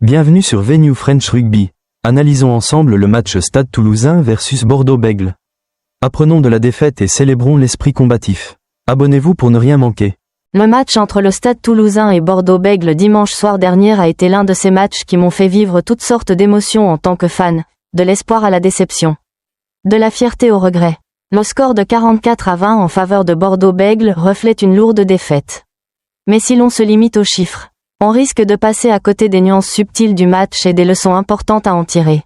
Bienvenue sur Venue French Rugby. Analysons ensemble le match Stade Toulousain versus Bordeaux-Bègles. Apprenons de la défaite et célébrons l'esprit combatif. Abonnez-vous pour ne rien manquer. Le match entre le Stade Toulousain et Bordeaux-Bègles dimanche soir dernier a été l'un de ces matchs qui m'ont fait vivre toutes sortes d'émotions en tant que fan, de l'espoir à la déception, de la fierté au regret. Le score de 44-20 en faveur de Bordeaux-Bègles reflète une lourde défaite. Mais si l'on se limite aux chiffres, on risque de passer à côté des nuances subtiles du match et des leçons importantes à en tirer.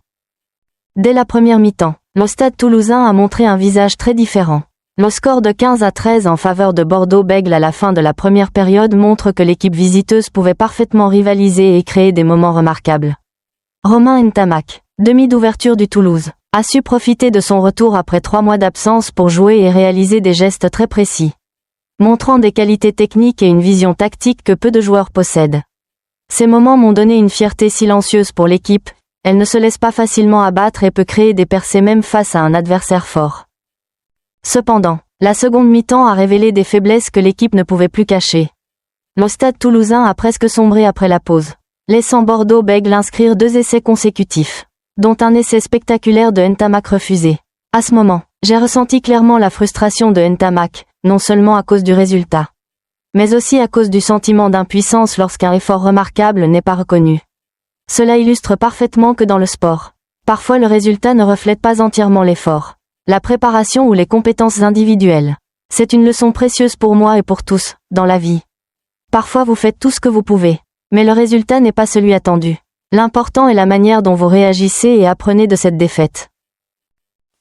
Dès la première mi-temps, le Stade Toulousain a montré un visage très différent. Le score de 15-13 en faveur de Bordeaux-Bègles à la fin de la première période montre que l'équipe visiteuse pouvait parfaitement rivaliser et créer des moments remarquables. Romain Ntamak, demi d'ouverture du Toulouse, a su profiter de son retour après 3 mois d'absence pour jouer et réaliser des gestes très précis, montrant des qualités techniques et une vision tactique que peu de joueurs possèdent. Ces moments m'ont donné une fierté silencieuse pour l'équipe, elle ne se laisse pas facilement abattre et peut créer des percées même face à un adversaire fort. Cependant, la seconde mi-temps a révélé des faiblesses que l'équipe ne pouvait plus cacher. Le Stade Toulousain a presque sombré après la pause, laissant Bordeaux-Bègles inscrire 2 essais consécutifs, dont un essai spectaculaire de Ntamak refusé. À ce moment, j'ai ressenti clairement la frustration de Ntamak, non seulement à cause du résultat, mais aussi à cause du sentiment d'impuissance lorsqu'un effort remarquable n'est pas reconnu. Cela illustre parfaitement que dans le sport, parfois le résultat ne reflète pas entièrement l'effort, la préparation ou les compétences individuelles. C'est une leçon précieuse pour moi et pour tous, dans la vie. Parfois vous faites tout ce que vous pouvez, mais le résultat n'est pas celui attendu. L'important est la manière dont vous réagissez et apprenez de cette défaite.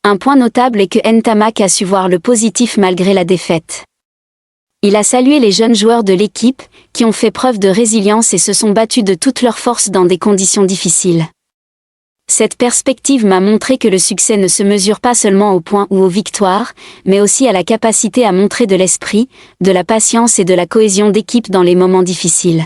Un point notable est que Ntamak a su voir le positif malgré la défaite. Il a salué les jeunes joueurs de l'équipe, qui ont fait preuve de résilience et se sont battus de toute leur force dans des conditions difficiles. Cette perspective m'a montré que le succès ne se mesure pas seulement aux points ou aux victoires, mais aussi à la capacité à montrer de l'esprit, de la patience et de la cohésion d'équipe dans les moments difficiles.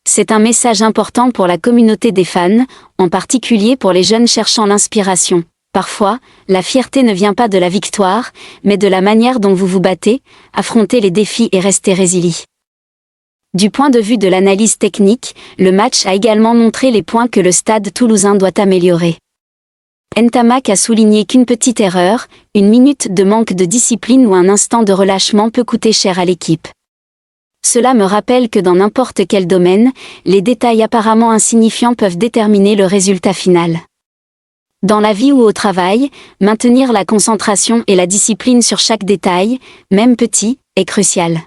C'est un message important pour la communauté des fans, en particulier pour les jeunes cherchant l'inspiration. Parfois, la fierté ne vient pas de la victoire, mais de la manière dont vous vous battez, affrontez les défis et restez résilient. Du point de vue de l'analyse technique, le match a également montré les points que le Stade Toulousain doit améliorer. Ntamak a souligné qu'une petite erreur, une minute de manque de discipline ou un instant de relâchement peut coûter cher à l'équipe. Cela me rappelle que dans n'importe quel domaine, les détails apparemment insignifiants peuvent déterminer le résultat final. Dans la vie ou au travail, maintenir la concentration et la discipline sur chaque détail, même petit, est crucial.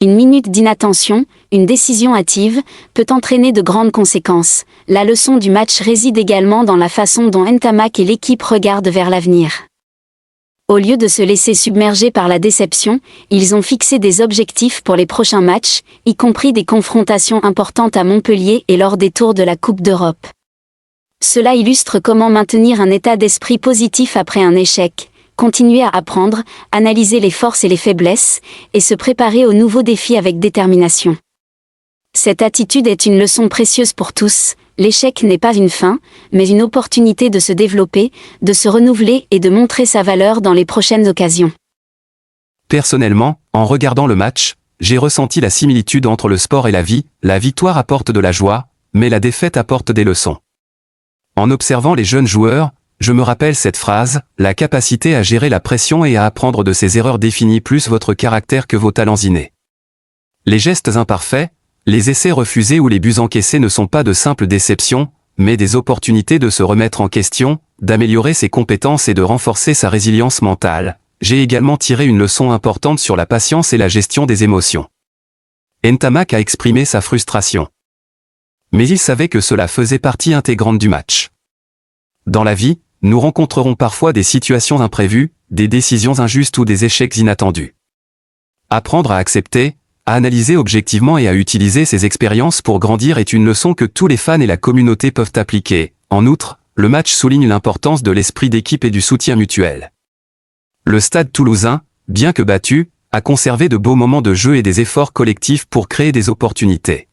Une minute d'inattention, une décision hâtive, peut entraîner de grandes conséquences. La leçon du match réside également dans la façon dont Ntamak et l'équipe regardent vers l'avenir. Au lieu de se laisser submerger par la déception, ils ont fixé des objectifs pour les prochains matchs, y compris des confrontations importantes à Montpellier et lors des tours de la Coupe d'Europe. Cela illustre comment maintenir un état d'esprit positif après un échec, continuer à apprendre, analyser les forces et les faiblesses, et se préparer aux nouveaux défis avec détermination. Cette attitude est une leçon précieuse pour tous. L'échec n'est pas une fin, mais une opportunité de se développer, de se renouveler et de montrer sa valeur dans les prochaines occasions. Personnellement, en regardant le match, j'ai ressenti la similitude entre le sport et la vie. La victoire apporte de la joie, mais la défaite apporte des leçons. En observant les jeunes joueurs, je me rappelle cette phrase, la capacité à gérer la pression et à apprendre de ses erreurs définit plus votre caractère que vos talents innés. Les gestes imparfaits, les essais refusés ou les buts encaissés ne sont pas de simples déceptions, mais des opportunités de se remettre en question, d'améliorer ses compétences et de renforcer sa résilience mentale. J'ai également tiré une leçon importante sur la patience et la gestion des émotions. Ntamak a exprimé sa frustration. Mais il savait que cela faisait partie intégrante du match. Dans la vie, nous rencontrerons parfois des situations imprévues, des décisions injustes ou des échecs inattendus. Apprendre à accepter, à analyser objectivement et à utiliser ces expériences pour grandir est une leçon que tous les fans et la communauté peuvent appliquer. En outre, le match souligne l'importance de l'esprit d'équipe et du soutien mutuel. Le Stade Toulousain, bien que battu, a conservé de beaux moments de jeu et des efforts collectifs pour créer des opportunités.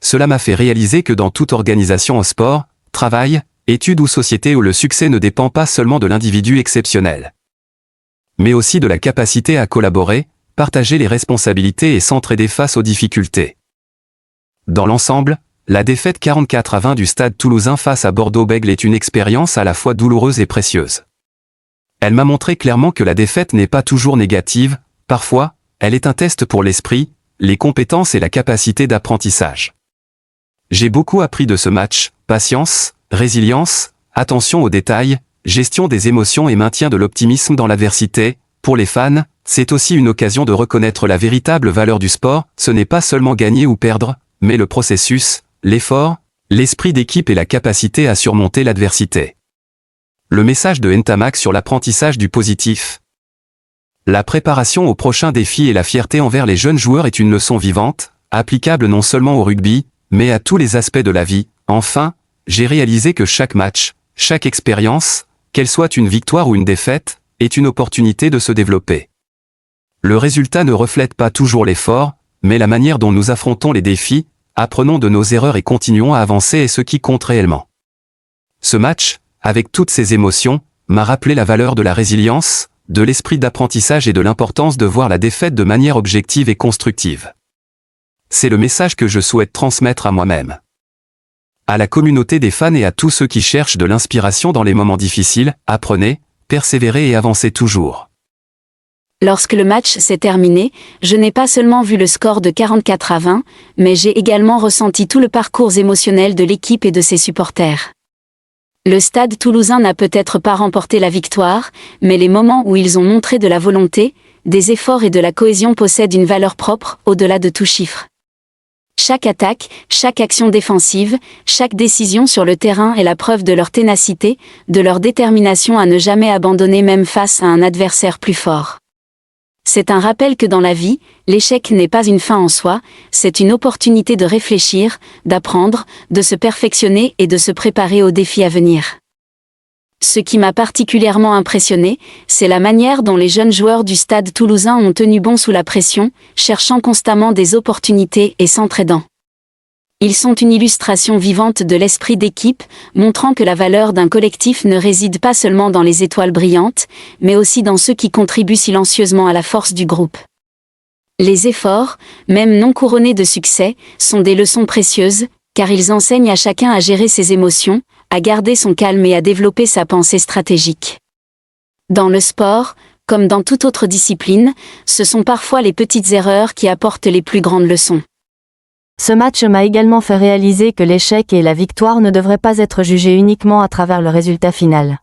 Cela m'a fait réaliser que dans toute organisation au sport, travail, études ou société où le succès ne dépend pas seulement de l'individu exceptionnel, mais aussi de la capacité à collaborer, partager les responsabilités et s'entraider face aux difficultés. Dans l'ensemble, la défaite 44-20 du Stade Toulousain face à Bordeaux-Bègles est une expérience à la fois douloureuse et précieuse. Elle m'a montré clairement que la défaite n'est pas toujours négative, parfois, elle est un test pour l'esprit, les compétences et la capacité d'apprentissage. J'ai beaucoup appris de ce match, patience, résilience, attention aux détails, gestion des émotions et maintien de l'optimisme dans l'adversité. Pour les fans, c'est aussi une occasion de reconnaître la véritable valeur du sport, ce n'est pas seulement gagner ou perdre, mais le processus, l'effort, l'esprit d'équipe et la capacité à surmonter l'adversité. Le message de Ntamak sur l'apprentissage du positif. La préparation au prochain défi et la fierté envers les jeunes joueurs est une leçon vivante, applicable non seulement au rugby, mais à tous les aspects de la vie. Enfin, j'ai réalisé que chaque match, chaque expérience, qu'elle soit une victoire ou une défaite, est une opportunité de se développer. Le résultat ne reflète pas toujours l'effort, mais la manière dont nous affrontons les défis, apprenons de nos erreurs et continuons à avancer est ce qui compte réellement. Ce match, avec toutes ses émotions, m'a rappelé la valeur de la résilience, de l'esprit d'apprentissage et de l'importance de voir la défaite de manière objective et constructive. C'est le message que je souhaite transmettre à moi-même, à la communauté des fans et à tous ceux qui cherchent de l'inspiration dans les moments difficiles. Apprenez, persévérez et avancez toujours. Lorsque le match s'est terminé, je n'ai pas seulement vu le score de 44-20, mais j'ai également ressenti tout le parcours émotionnel de l'équipe et de ses supporters. Le Stade Toulousain n'a peut-être pas remporté la victoire, mais les moments où ils ont montré de la volonté, des efforts et de la cohésion possèdent une valeur propre, au-delà de tout chiffre. Chaque attaque, chaque action défensive, chaque décision sur le terrain est la preuve de leur ténacité, de leur détermination à ne jamais abandonner même face à un adversaire plus fort. C'est un rappel que dans la vie, l'échec n'est pas une fin en soi, c'est une opportunité de réfléchir, d'apprendre, de se perfectionner et de se préparer aux défis à venir. Ce qui m'a particulièrement impressionné, c'est la manière dont les jeunes joueurs du Stade Toulousain ont tenu bon sous la pression, cherchant constamment des opportunités et s'entraidant. Ils sont une illustration vivante de l'esprit d'équipe, montrant que la valeur d'un collectif ne réside pas seulement dans les étoiles brillantes, mais aussi dans ceux qui contribuent silencieusement à la force du groupe. Les efforts, même non couronnés de succès, sont des leçons précieuses, car ils enseignent à chacun à gérer ses émotions, à garder son calme et à développer sa pensée stratégique. Dans le sport, comme dans toute autre discipline, ce sont parfois les petites erreurs qui apportent les plus grandes leçons. Ce match m'a également fait réaliser que l'échec et la victoire ne devraient pas être jugés uniquement à travers le résultat final.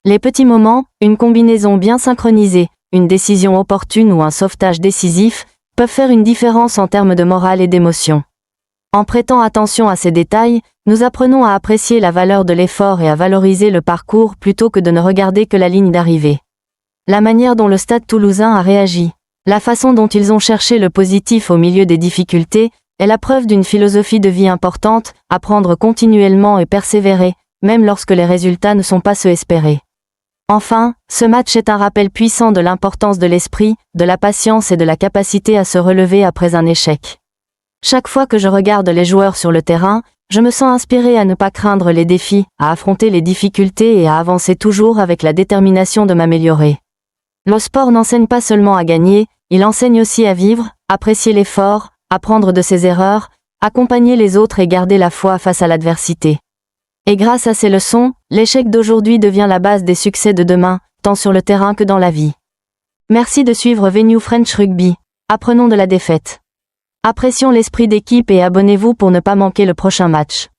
Les petits moments, une combinaison bien synchronisée, une décision opportune ou un sauvetage décisif, peuvent faire une différence en termes de morale et d'émotion. En prêtant attention à ces détails, nous apprenons à apprécier la valeur de l'effort et à valoriser le parcours plutôt que de ne regarder que la ligne d'arrivée. La manière dont le Stade Toulousain a réagi, la façon dont ils ont cherché le positif au milieu des difficultés, est la preuve d'une philosophie de vie importante, apprendre continuellement et persévérer, même lorsque les résultats ne sont pas ceux espérés. Enfin, ce match est un rappel puissant de l'importance de l'esprit, de la patience et de la capacité à se relever après un échec. Chaque fois que je regarde les joueurs sur le terrain, je me sens inspiré à ne pas craindre les défis, à affronter les difficultés et à avancer toujours avec la détermination de m'améliorer. Le sport n'enseigne pas seulement à gagner, il enseigne aussi à vivre, apprécier l'effort, apprendre de ses erreurs, accompagner les autres et garder la foi face à l'adversité. Et grâce à ces leçons, l'échec d'aujourd'hui devient la base des succès de demain, tant sur le terrain que dans la vie. Merci de suivre Venue French Rugby. Apprenons de la défaite. Apprécions l'esprit d'équipe et abonnez-vous pour ne pas manquer le prochain match.